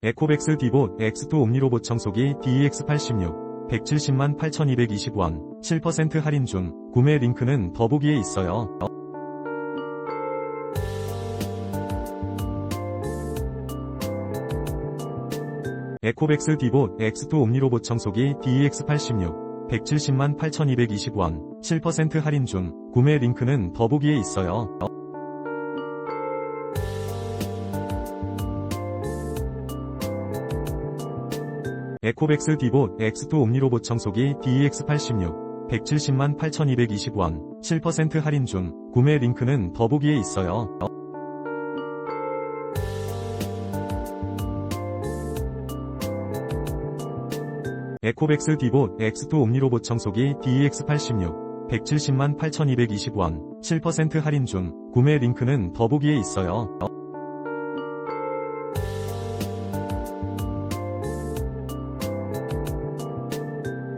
에코백스 디봇 X2 옴니로봇 청소기 DEX86 170만 8,220원 7% 할인 중. 구매 링크는 더보기에 있어요. 에코백스 디봇 X2 옴니로봇 청소기 DEX86 170만 8,220원 7% 할인 중. 구매 링크는 더보기에 있어요. 에코백스 디봇 X2 옴니로봇 청소기 DEX86 170만 8,220원 7% 할인 중. 구매 링크는 더보기에 있어요. 에코백스 디봇 X2 옴니로봇 청소기 DEX86 170만 8,220원 7% 할인 중. 구매 링크는 더보기에 있어요.